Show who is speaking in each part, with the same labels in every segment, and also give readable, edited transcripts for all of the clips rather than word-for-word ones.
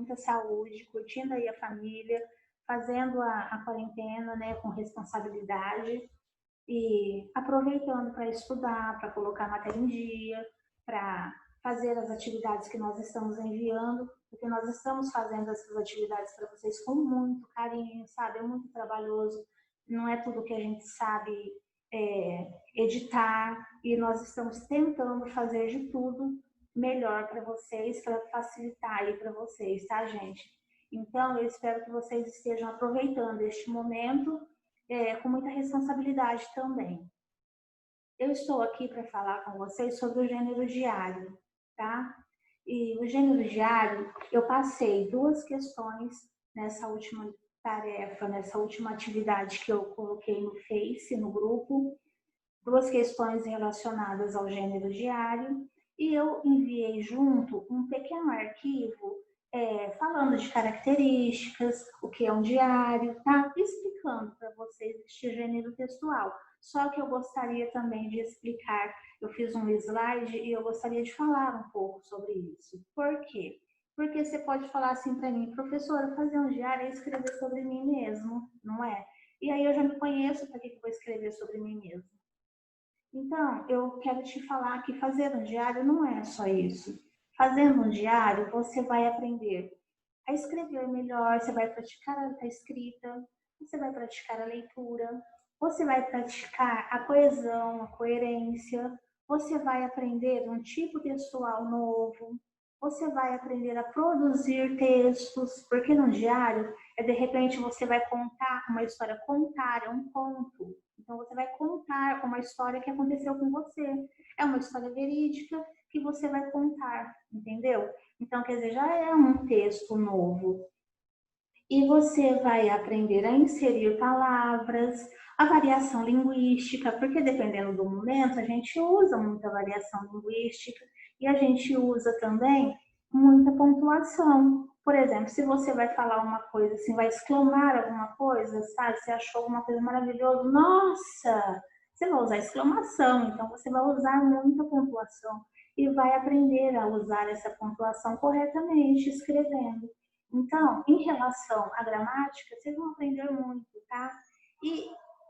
Speaker 1: muita saúde, curtindo aí a família, fazendo a quarentena, né, com responsabilidade e aproveitando para estudar, para colocar a matéria em dia, para fazer as atividades que nós estamos enviando, porque nós estamos fazendo essas atividades para vocês com muito carinho, sabe? É muito trabalhoso, não é tudo que a gente sabe editar, e nós estamos tentando fazer de tudo melhor para vocês, para facilitar aí para vocês, tá, gente? Então, eu espero que vocês estejam aproveitando este momento com muita responsabilidade também. Eu estou aqui para falar com vocês sobre o gênero diário, tá? E o gênero diário, eu passei 2 questões nessa última tarefa, nessa última atividade que eu coloquei no Face, no grupo, 2 questões relacionadas ao gênero diário, e eu enviei junto um pequeno arquivo falando de características, o que é um diário, tá? Explicando para vocês este gênero textual. Só que eu gostaria também de explicar, eu fiz um slide e eu gostaria de falar um pouco sobre isso. Por quê? Porque você pode falar assim para mim, professora, fazer um diário é escrever sobre mim mesmo, não é? E aí eu já me conheço, para que eu vou escrever sobre mim mesmo? Então, eu quero te falar que fazer um diário não é só isso. Fazendo um diário, você vai aprender a escrever melhor, você vai praticar a escrita, você vai praticar a leitura, você vai praticar a coesão, a coerência, você vai aprender um tipo textual novo, você vai aprender a produzir textos, porque no diário, de repente você vai contar uma história, contar é um conto. Então você vai contar uma história que aconteceu com você. É uma história verídica que você vai contar, entendeu? Então, quer dizer, já é um texto novo. E você vai aprender a inserir palavras, a variação linguística, porque dependendo do momento, a gente usa muita variação linguística e a gente usa também muita pontuação. Por exemplo, se você vai falar uma coisa assim, vai exclamar alguma coisa, sabe? Você achou alguma coisa maravilhosa, nossa! Você vai usar exclamação, então você vai usar muita pontuação e vai aprender a usar essa pontuação corretamente, escrevendo. Então, em relação à gramática, vocês vão aprender muito, tá? E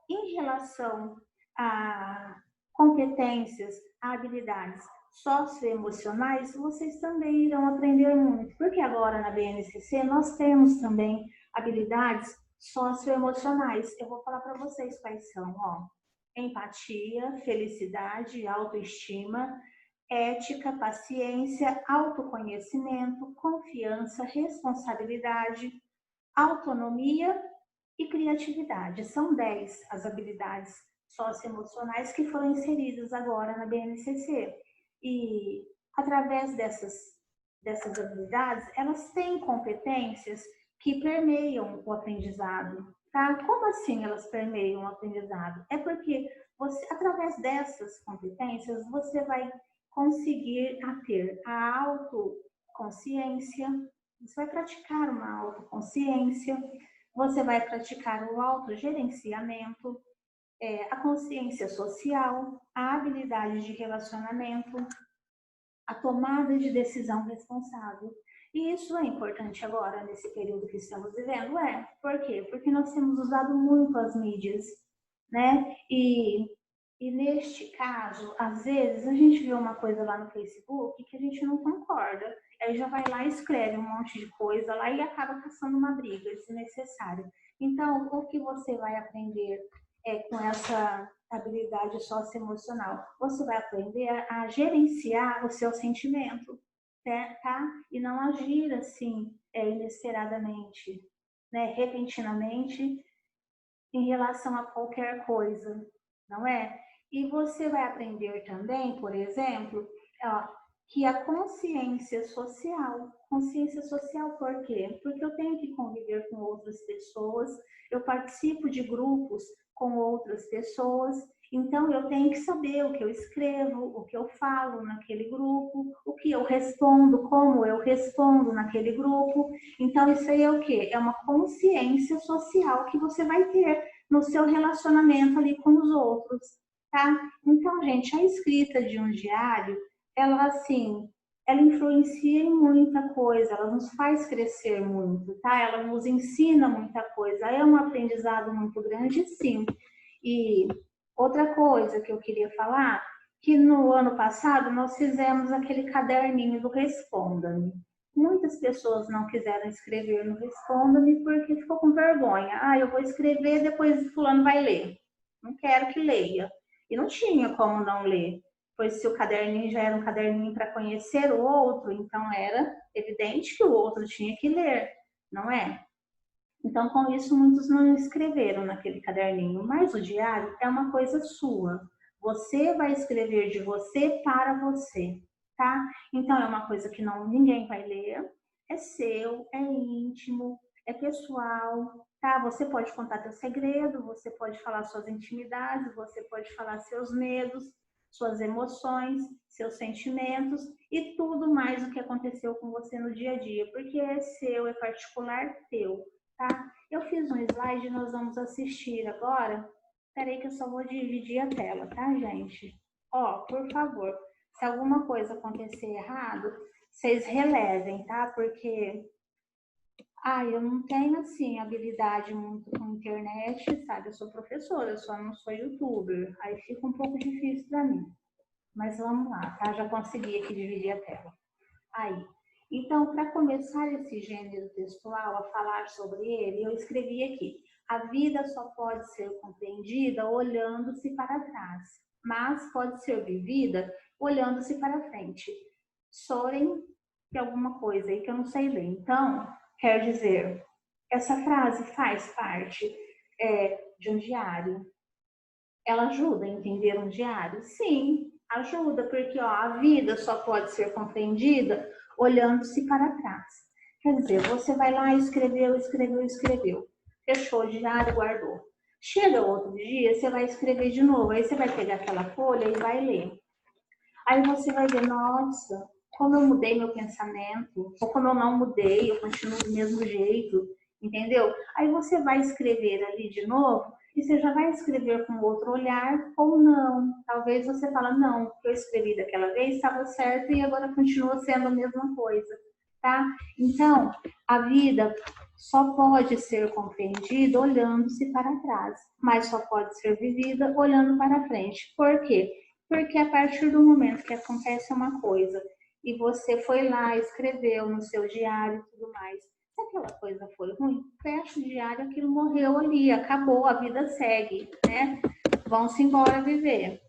Speaker 1: em relação a competências, a habilidades socioemocionais, vocês também irão aprender muito, porque agora na BNCC nós temos também habilidades socioemocionais. Eu vou falar para vocês quais são, ó. Empatia, felicidade, autoestima, ética, paciência, autoconhecimento, confiança, responsabilidade, autonomia e criatividade. São 10 as habilidades socioemocionais que foram inseridas agora na BNCC. E através dessas habilidades, elas têm competências que permeiam o aprendizado. Tá? Como assim elas permeiam o aprendizado? É porque você, através dessas competências, você vai conseguir ter a autoconsciência, você vai praticar uma autoconsciência, você vai praticar o autogerenciamento, a consciência social, a habilidade de relacionamento, a tomada de decisão responsável. E isso é importante agora, nesse período que estamos vivendo? Por quê? Porque nós temos usado muito as mídias, né? E neste caso, às vezes, a gente vê uma coisa lá no Facebook que a gente não concorda. Aí já vai lá e escreve um monte de coisa lá e acaba caçando uma briga desnecessária. Então, o que você vai aprender com essa habilidade socioemocional? Você vai aprender a gerenciar o seu sentimento, né, tá? E não agir assim, inesperadamente, né, repentinamente, em relação a qualquer coisa, não é? E você vai aprender também, por exemplo, que a consciência social por quê? Porque eu tenho que conviver com outras pessoas, eu participo de grupos com outras pessoas, então eu tenho que saber o que eu escrevo, o que eu falo naquele grupo, o que eu respondo, como eu respondo naquele grupo. Então isso aí é o quê? É uma consciência social que você vai ter no seu relacionamento ali com os outros, tá? Então, gente, a escrita de um diário, ela assim, ela influencia em muita coisa, ela nos faz crescer muito, tá? Ela nos ensina muita coisa, é um aprendizado muito grande, sim. E outra coisa que eu queria falar, que no ano passado nós fizemos aquele caderninho do Responda-me. Muitas pessoas não quiseram escrever no Responda-me porque ficou com vergonha. Ah, eu vou escrever, depois fulano vai ler. Não quero que leia. E não tinha como não ler, pois se o caderninho já era um caderninho para conhecer o outro, então era evidente que o outro tinha que ler, não é? Então, com isso, muitos não escreveram naquele caderninho, mas o diário é uma coisa sua. Você vai escrever de você para você, tá? Então, é uma coisa que não ninguém vai ler, é seu, é íntimo, é pessoal, tá? Você pode contar teu segredo, você pode falar suas intimidades, você pode falar seus medos, suas emoções, seus sentimentos e tudo mais o que aconteceu com você no dia a dia, porque é seu, é particular teu. Tá? Eu fiz um slide e nós vamos assistir agora. Espera aí que eu só vou dividir a tela, tá, gente? Ó, por favor, se alguma coisa acontecer errado, vocês relevem, tá? Porque, eu não tenho, assim, habilidade muito com internet, sabe? Eu sou professora, eu só não sou youtuber. Aí fica um pouco difícil para mim. Mas vamos lá, tá? Já consegui aqui dividir a tela. Aí. Então, para começar esse gênero textual, a falar sobre ele, eu escrevi aqui: a vida só pode ser compreendida olhando-se para trás, mas pode ser vivida olhando-se para frente. Soren, de alguma coisa aí que eu não sei ler. Então, quer dizer, essa frase faz parte de um diário. Ela ajuda a entender um diário? Sim, ajuda, porque a vida só pode ser compreendida olhando-se para trás. Quer dizer, você vai lá, escreveu, escreveu, escreveu. Fechou o diário, guardou. Chega outro dia, você vai escrever de novo. Aí você vai pegar aquela folha e vai ler. Aí você vai ver, nossa, como eu mudei meu pensamento, ou como eu não mudei, eu continuo do mesmo jeito, entendeu? Aí você vai escrever ali de novo e você já vai escrever com outro olhar ou não. Talvez você fala, não, o que eu escrevi daquela vez estava certo e agora continua sendo a mesma coisa, tá? Então, a vida só pode ser compreendida olhando-se para trás, mas só pode ser vivida olhando para frente. Por quê? Porque a partir do momento que acontece uma coisa e você foi lá, escreveu no seu diário e tudo mais, se aquela coisa foi ruim, fecha o diário, aquilo morreu ali, acabou, a vida segue, né? Vão-se embora viver.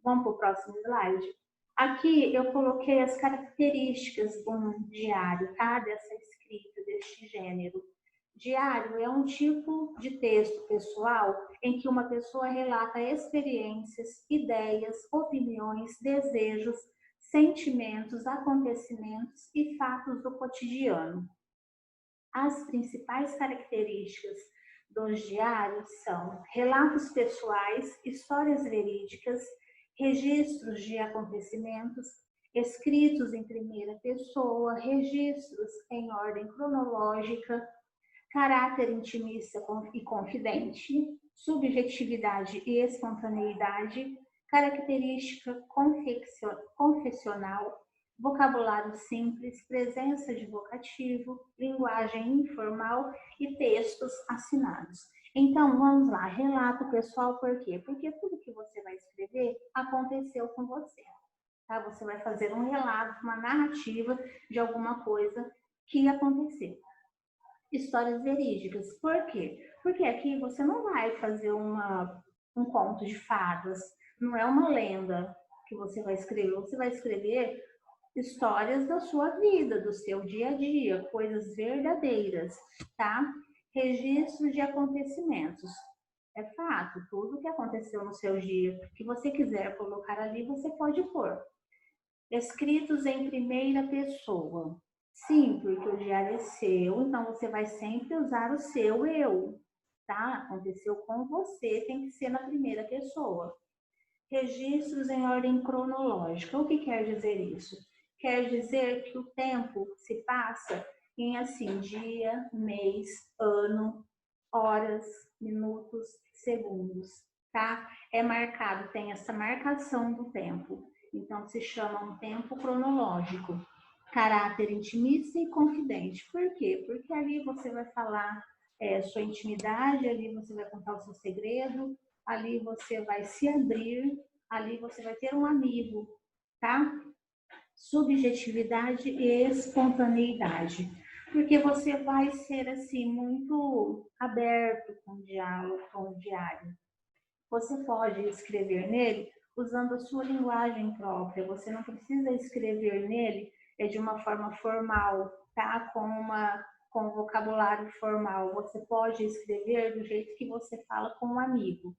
Speaker 1: Vamos para o próximo slide? Aqui eu coloquei as características de um diário, tá? Dessa escrita, deste gênero. Diário é um tipo de texto pessoal em que uma pessoa relata experiências, ideias, opiniões, desejos, sentimentos, acontecimentos e fatos do cotidiano. As principais características dos diários são relatos pessoais, histórias verídicas, registros de acontecimentos, escritos em primeira pessoa, registros em ordem cronológica, caráter intimista e confidente, subjetividade e espontaneidade, característica confessional, vocabulário simples, presença de vocativo, linguagem informal e textos assinados. Então, vamos lá, relato pessoal, por quê? Porque tudo que você vai escrever aconteceu com você. Tá? Você vai fazer um relato, uma narrativa de alguma coisa que aconteceu. Histórias verídicas. Por quê? Porque aqui você não vai fazer um conto de fadas, não é uma lenda que você vai escrever histórias da sua vida, do seu dia a dia, coisas verdadeiras, tá? Registro de acontecimentos. É fato, tudo que aconteceu no seu dia, que você quiser colocar ali, você pode pôr. Escritos em primeira pessoa. Sim, porque o diário é seu, então você vai sempre usar o seu eu, tá? Aconteceu com você, tem que ser na primeira pessoa. Registros em ordem cronológica. O que quer dizer isso? Quer dizer que o tempo se passa em assim, dia, mês, ano, horas, minutos, segundos, tá? É marcado, tem essa marcação do tempo. Então, se chama um tempo cronológico. Caráter intimista e confidente. Por quê? Porque ali você vai falar sua intimidade, ali você vai contar o seu segredo, ali você vai se abrir, ali você vai ter um amigo, tá? Subjetividade e espontaneidade. Porque você vai ser, assim, muito aberto com o diálogo, com o diário. Você pode escrever nele usando a sua linguagem própria. Você não precisa escrever nele de uma forma formal, tá? Com um vocabulário formal. Você pode escrever do jeito que você fala com um amigo.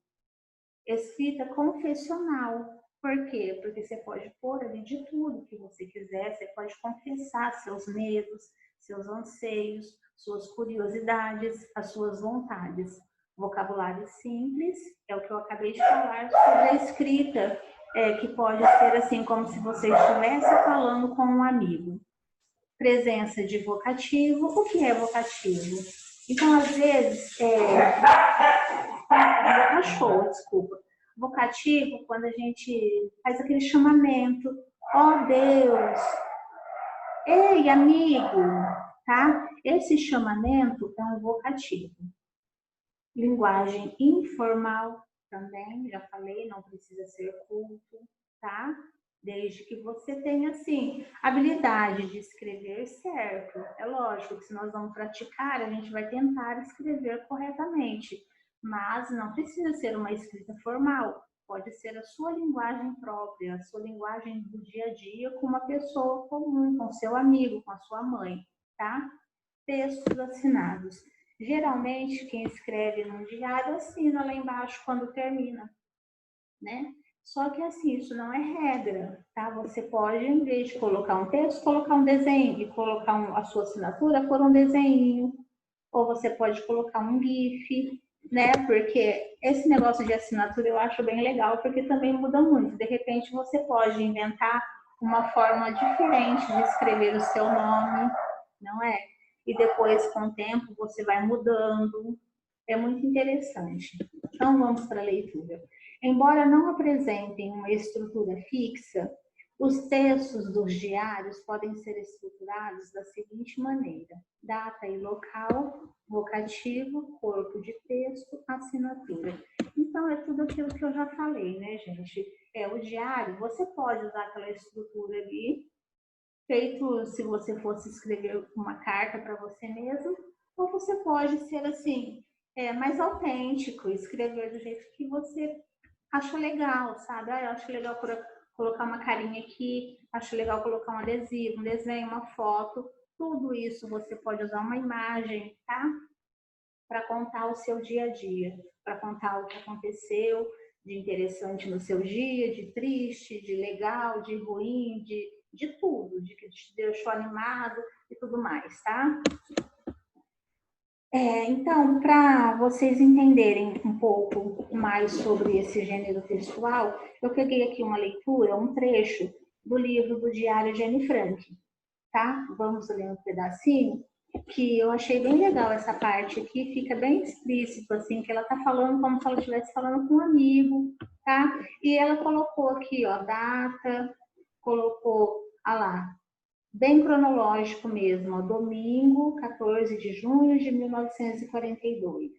Speaker 1: Escrita confessional. Por quê? Porque você pode pôr ali de tudo que você quiser. Você pode confessar seus medos, seus anseios, suas curiosidades, as suas vontades. Vocabulário simples, é o que eu acabei de falar sobre a escrita, que pode ser assim, como se você estivesse falando com um amigo. Presença de vocativo. O que é vocativo? Então, às vezes, cachorro, desculpa. Vocativo, quando a gente faz aquele chamamento, ó Deus, ei amigo, tá? Esse chamamento é um vocativo. Linguagem informal também, já falei, não precisa ser culto, tá? Desde que você tenha, assim, habilidade de escrever certo. É lógico que se nós vamos praticar, a gente vai tentar escrever corretamente, mas não precisa ser uma escrita formal. Pode ser a sua linguagem própria, a sua linguagem do dia a dia com uma pessoa comum, com seu amigo, com a sua mãe, tá? Textos assinados. Geralmente, quem escreve num diário assina lá embaixo quando termina, né? Só que assim, isso não é regra, tá? Você pode, em vez de colocar um texto, colocar um desenho e colocar a sua assinatura por um desenho. Ou você pode colocar um GIF, né? Porque esse negócio de assinatura eu acho bem legal, porque também muda muito. De repente, você pode inventar uma forma diferente de escrever o seu nome, não é? E depois, com o tempo, você vai mudando. É muito interessante. Então, vamos para a leitura. Embora não apresentem uma estrutura fixa, os textos dos diários podem ser estruturados da seguinte maneira: data e local, vocativo, corpo de texto, assinatura. Então, é tudo aquilo que eu já falei, né, gente? O diário, você pode usar aquela estrutura ali, feito se você fosse escrever uma carta para você mesmo, ou você pode ser assim, mais autêntico, escrever do jeito que você acha legal, sabe? Eu acho legal colocar uma carinha aqui, acho legal colocar um adesivo, um desenho, uma foto, tudo isso você pode usar uma imagem, tá? Para contar o seu dia a dia, para contar o que aconteceu de interessante no seu dia, de triste, de legal, de ruim, de tudo, de que te deixou animado e tudo mais, tá? Então, para vocês entenderem um pouco mais sobre esse gênero textual, eu peguei aqui uma leitura, um trecho do livro do Diário de Anne Frank, tá? Vamos ler um pedacinho, que eu achei bem legal essa parte aqui, fica bem explícito, assim, que ela tá falando como se ela estivesse falando com um amigo, tá? E ela colocou aqui, ó, data, colocou, lá, bem cronológico mesmo, ó, domingo, 14 de junho de 1942.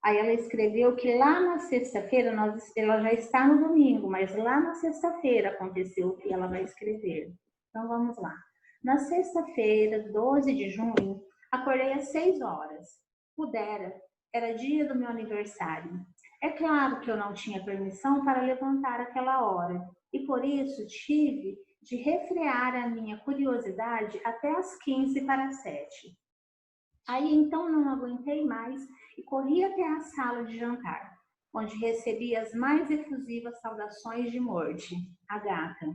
Speaker 1: Aí ela escreveu que lá na sexta-feira, ela já está no domingo, mas lá na sexta-feira aconteceu o que ela vai escrever. Então vamos lá. Na sexta-feira, 12 de junho, acordei às 6 horas. Pudera, era dia do meu aniversário. É claro que eu não tinha permissão para levantar aquela hora, e por isso tive de refrear a minha curiosidade até às 15 para 7. Aí então não aguentei mais e corri até a sala de jantar, onde recebi as mais efusivas saudações de morte, a gata.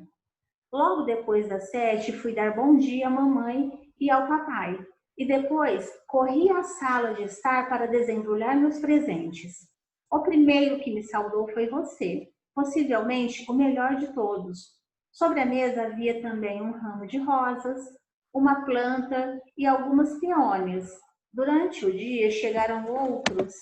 Speaker 1: Logo depois das 7, fui dar bom dia à mamãe e ao papai. E depois corri à sala de estar para desembrulhar meus presentes. O primeiro que me saudou foi você, possivelmente o melhor de todos. Sobre a mesa havia também um ramo de rosas, uma planta e algumas peônias. Durante o dia chegaram outros.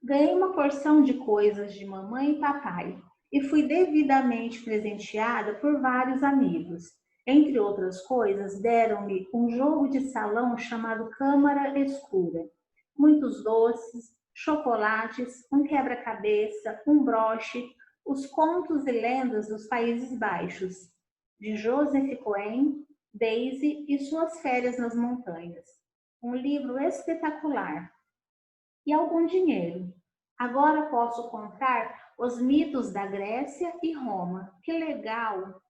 Speaker 1: Ganhei uma porção de coisas de mamãe e papai. e fui devidamente presenteada por vários amigos. Entre outras coisas, deram-me um jogo de salão chamado Câmara Escura. Muitos doces, chocolates, um quebra-cabeça, um broche, os contos e lendas dos Países Baixos, de Joseph Cohen, Daisy e suas férias nas montanhas. Um livro espetacular. E algum dinheiro. Agora posso comprar Os Mitos da Grécia e Roma. Que legal!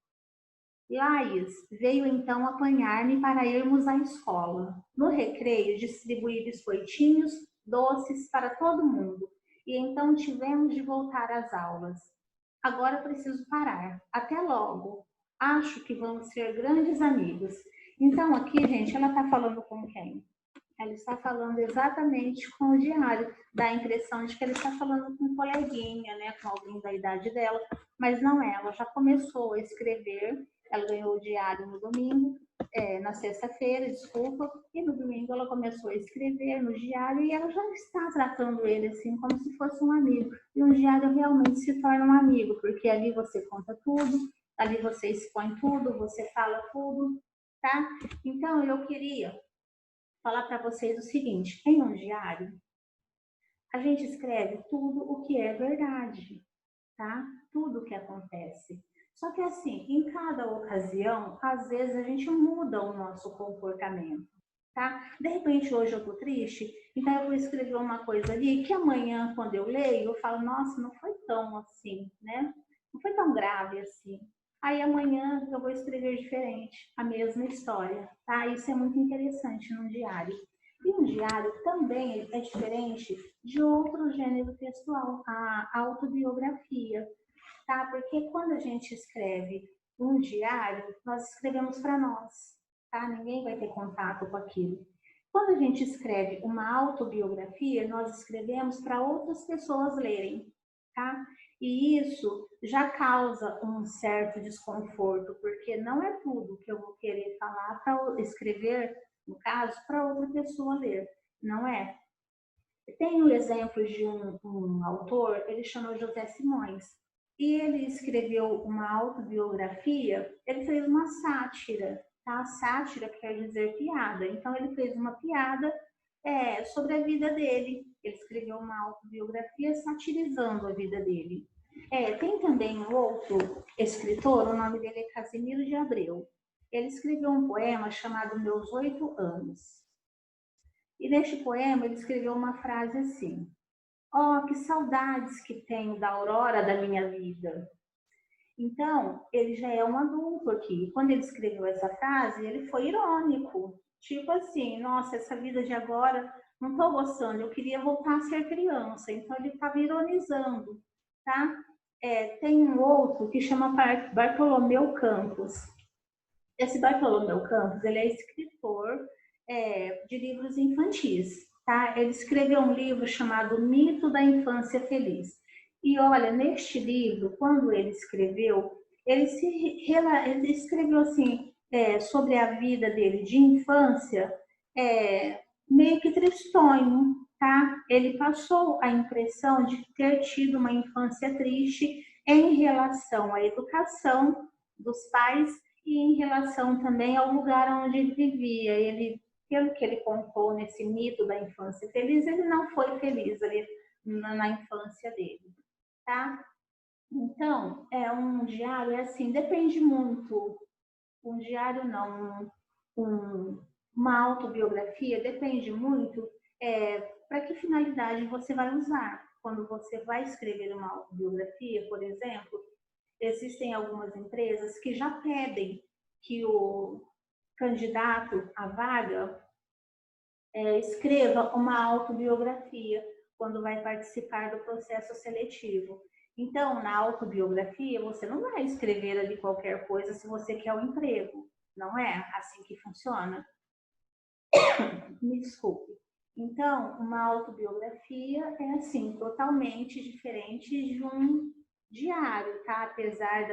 Speaker 1: Laís veio então apanhar-me para irmos à escola. No recreio, distribuí biscoitinhos, doces para todo mundo. E então tivemos de voltar às aulas. Agora preciso parar. Até logo. Acho que vamos ser grandes amigos. Então, aqui, gente, ela está falando com quem? Ela está falando exatamente com o diário. Dá a impressão de que ela está falando com um coleguinha, né, com alguém da idade dela, mas não é. Ela já começou a escrever. Ela ganhou o diário no domingo, na sexta-feira, desculpa, e no domingo ela começou a escrever no diário e ela já está tratando ele assim como se fosse um amigo. E um diário realmente se torna um amigo, porque ali você conta tudo, ali você expõe tudo, você fala tudo, tá? Então eu queria falar para vocês o seguinte: em um diário, a gente escreve tudo o que é verdade, tá? Tudo o que acontece. Só que assim, em cada ocasião, às vezes a gente muda o nosso comportamento, tá? De repente, hoje eu tô triste, então eu vou escrever uma coisa ali que amanhã, quando eu leio, eu falo, nossa, não foi tão assim, né? Não foi tão grave assim. Aí amanhã eu vou escrever diferente, a mesma história, tá? Isso é muito interessante num diário. E um diário também é diferente de outro gênero textual, a autobiografia, tá? Porque quando a gente escreve um diário, nós escrevemos para nós, tá? Ninguém vai ter contato com aquilo. Quando a gente escreve uma autobiografia, nós escrevemos para outras pessoas lerem, tá? E isso já causa um certo desconforto, porque não é tudo que eu vou querer falar para escrever, no caso, para outra pessoa ler, não é? Tem o exemplo de um autor, ele chama José Simões, e ele escreveu uma autobiografia, ele fez uma sátira, tá? Sátira quer dizer piada, então ele fez uma piada sobre a vida dele. Ele escreveu uma autobiografia satirizando a vida dele. Tem também um outro escritor, o nome dele é Casimiro de Abreu. Ele escreveu um poema chamado Meus 8 Anos. E neste poema ele escreveu uma frase assim: oh, que saudades que tenho da aurora da minha vida. Então, ele já é um adulto aqui. Quando ele escreveu essa frase, ele foi irônico. Tipo assim, nossa, essa vida de agora não estou gostando, eu queria voltar a ser criança. Então, ele estava ironizando, tá? Tem um outro que chama Bartolomeu Campos. Esse Bartolomeu Campos, ele é escritor de livros infantis, tá? Ele escreveu um livro chamado Mito da Infância Feliz. E olha, neste livro, quando ele escreveu, ele escreveu assim sobre a vida dele de infância, meio que tristonho, tá? Ele passou a impressão de ter tido uma infância triste em relação à educação dos pais e em relação também ao lugar onde ele vivia. Ele, pelo que ele contou nesse mito da infância feliz, ele não foi feliz ali na infância dele, tá? Então, um diário é assim, depende muito. Um diário não, uma autobiografia depende muito para que finalidade você vai usar. Quando você vai escrever uma autobiografia, por exemplo, existem algumas empresas que já pedem que o candidato à vaga escreva uma autobiografia quando vai participar do processo seletivo. Então, na autobiografia, você não vai escrever ali qualquer coisa se você quer o emprego. Não é assim que funciona? Me desculpe. Então, uma autobiografia é assim, totalmente diferente de um diário, tá? Apesar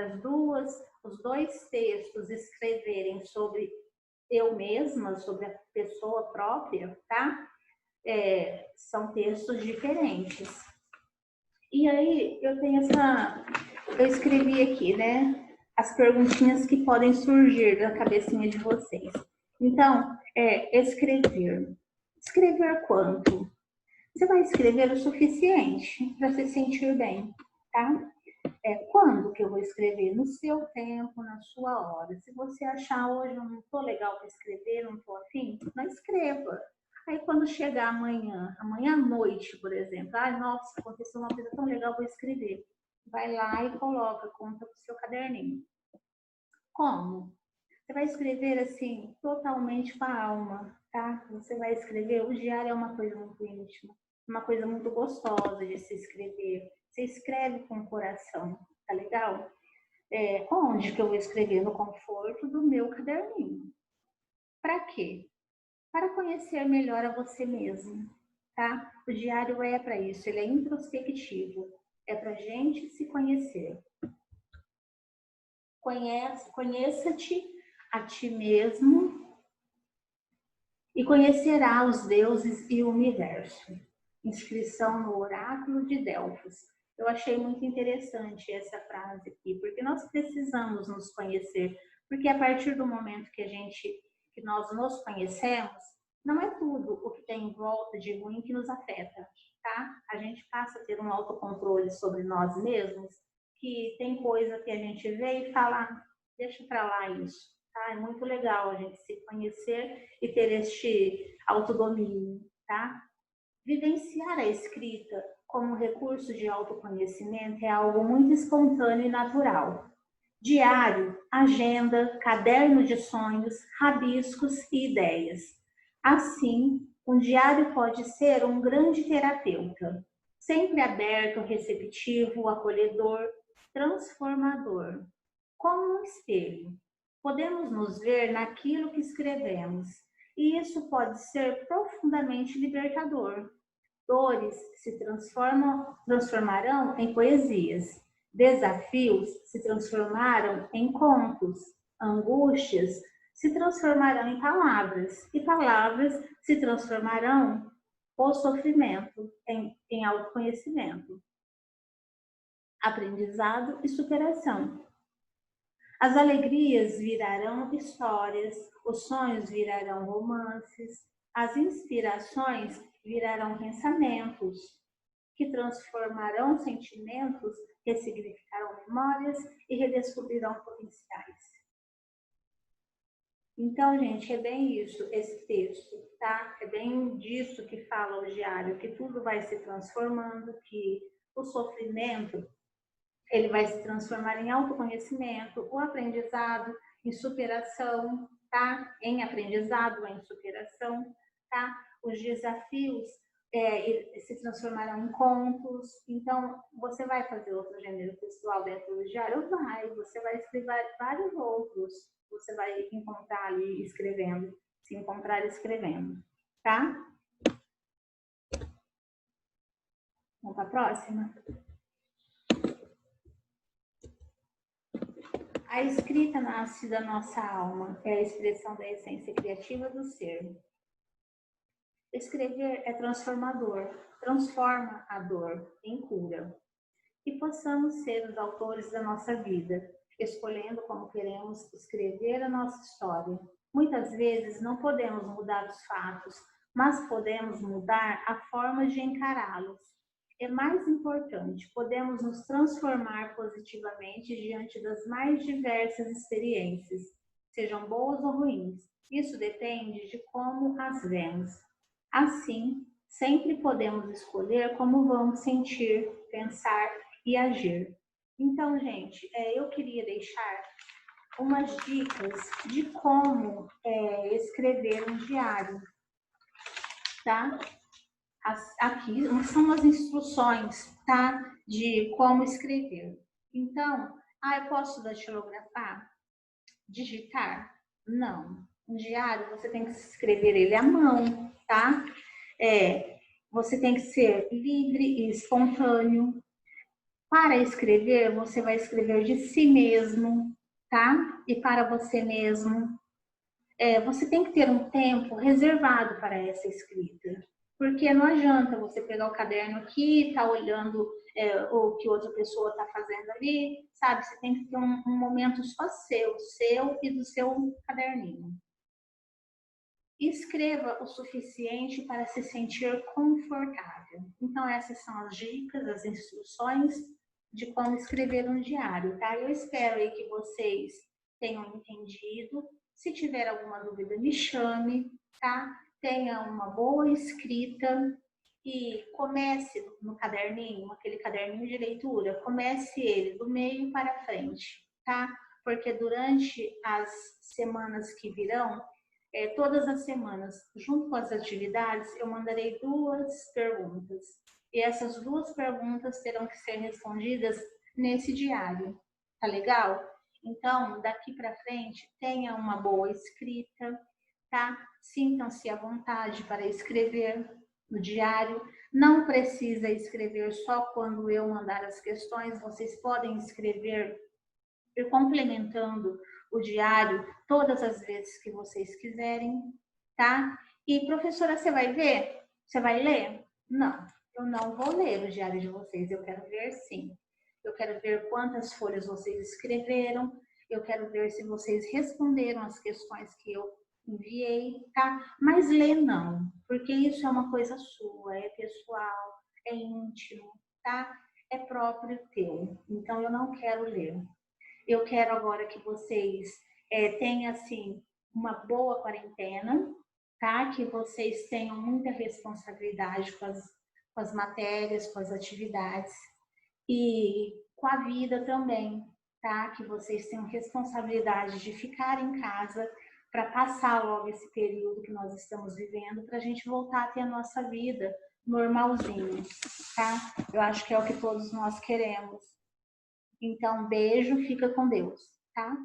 Speaker 1: os dois textos escreverem sobre eu mesma, sobre a pessoa própria, tá? São textos diferentes. E aí eu tenho eu escrevi aqui, né, as perguntinhas que podem surgir da cabecinha de vocês. Então, escrever. Escrever quanto? Você vai escrever o suficiente para se sentir bem, tá? Quando que eu vou escrever? No seu tempo, na sua hora. Se você achar hoje eu não tô legal para escrever, não tô afim, não escreva. Aí quando chegar amanhã à noite, por exemplo, nossa, aconteceu uma coisa tão legal, vou escrever. Vai lá e coloca, conta pro seu caderninho. Como? Você vai escrever assim, totalmente com a alma, tá? Você vai escrever, o diário é uma coisa muito íntima, uma coisa muito gostosa de se escrever. Você escreve com o coração, tá legal? Onde que eu vou escrever? No conforto do meu caderninho. Para quê? Para conhecer melhor a você mesmo, tá? O diário é para isso, ele é introspectivo, é para gente se conhecer. Conheça-te a ti mesmo e conhecerá os deuses e o universo. Inscrição no oráculo de Delfos. Eu achei muito interessante essa frase aqui, porque nós precisamos nos conhecer, porque a partir do momento que nós nos conhecemos, não é tudo o que tem em volta de ruim que nos afeta, tá? A gente passa a ter um autocontrole sobre nós mesmos, que tem coisa que a gente vê e fala, deixa para lá isso, tá? É muito legal a gente se conhecer e ter este autodomínio, tá? Vivenciar a escrita como recurso de autoconhecimento é algo muito espontâneo e natural. Diário, agenda, caderno de sonhos, rabiscos e ideias. Assim, um diário pode ser um grande terapeuta, sempre aberto, receptivo, acolhedor, transformador. Como um espelho, podemos nos ver naquilo que escrevemos, e isso pode ser profundamente libertador. Dores se transformarão em poesias, desafios se transformaram em contos, angústias se transformarão em palavras, e palavras se transformarão o sofrimento em autoconhecimento, aprendizado e superação. As alegrias virarão histórias, os sonhos virarão romances, as inspirações virarão pensamentos, que transformarão sentimentos, ressignificarão memórias e redescobrirão potenciais. Então, gente, é bem isso, esse texto, tá? É bem disso que fala o diário, que tudo vai se transformando, que o sofrimento ele vai se transformar em autoconhecimento, o aprendizado em superação, tá? Em aprendizado, em superação, tá? Os desafios se transformarão em contos. Então, você vai fazer outro gênero textual dentro do diário? Vai. Você vai escrever vários outros. Você vai encontrar ali escrevendo, se encontrar escrevendo, tá? Vamos para a próxima? A escrita nasce da nossa alma, é a expressão da essência criativa do ser. Escrever é transformador, transforma a dor em cura. E possamos ser os autores da nossa vida, escolhendo como queremos escrever a nossa história. Muitas vezes não podemos mudar os fatos, mas podemos mudar a forma de encará-los. É mais importante, podemos nos transformar positivamente diante das mais diversas experiências, sejam boas ou ruins. Isso depende de como as vemos. Assim, sempre podemos escolher como vamos sentir, pensar e agir. Então, gente, eu queria deixar umas dicas de como escrever um diário, tá? Aqui são as instruções, tá? De como escrever. Então, eu posso datilografar? Digitar? Não. Um diário, você tem que escrever ele à mão, tá? Você tem que ser livre e espontâneo. Para escrever, você vai escrever de si mesmo, tá? E para você mesmo. Você tem que ter um tempo reservado para essa escrita. Porque não adianta você pegar o caderno aqui, tá olhando o que outra pessoa está fazendo ali, sabe? Você tem que ter um momento só seu e do seu caderninho. Escreva o suficiente para se sentir confortável. Então, essas são as dicas, as instruções de como escrever um diário, tá? Eu espero aí que vocês tenham entendido. Se tiver alguma dúvida, me chame, tá? Tenha uma boa escrita e comece no caderninho, aquele caderninho de leitura, comece ele do meio para frente, tá? Porque durante as semanas que virão, todas as semanas, junto com as atividades, eu mandarei 2 perguntas. E essas 2 perguntas terão que ser respondidas nesse diário. Tá legal? Então, daqui para frente, tenha uma boa escrita, tá? Sintam-se à vontade para escrever no diário. Não precisa escrever só quando eu mandar as questões, vocês podem escrever ir complementando o diário todas as vezes que vocês quiserem, tá? E, professora, você vai ver? Você vai ler? Não, eu não vou ler o diário de vocês, eu quero ver sim. Eu quero ver quantas folhas vocês escreveram, eu quero ver se vocês responderam as questões que eu enviei, tá? Mas ler não, porque isso é uma coisa sua, é pessoal, é íntimo, tá? É próprio teu. Então, eu não quero ler. Eu quero agora que vocês tenham, assim, uma boa quarentena, tá? Que vocês tenham muita responsabilidade com as matérias, com as atividades e com a vida também, tá? Que vocês tenham responsabilidade de ficar em casa para passar logo esse período que nós estamos vivendo, para a gente voltar a ter a nossa vida normalzinho, tá? Eu acho que é o que todos nós queremos. Então, beijo, fica com Deus, tá?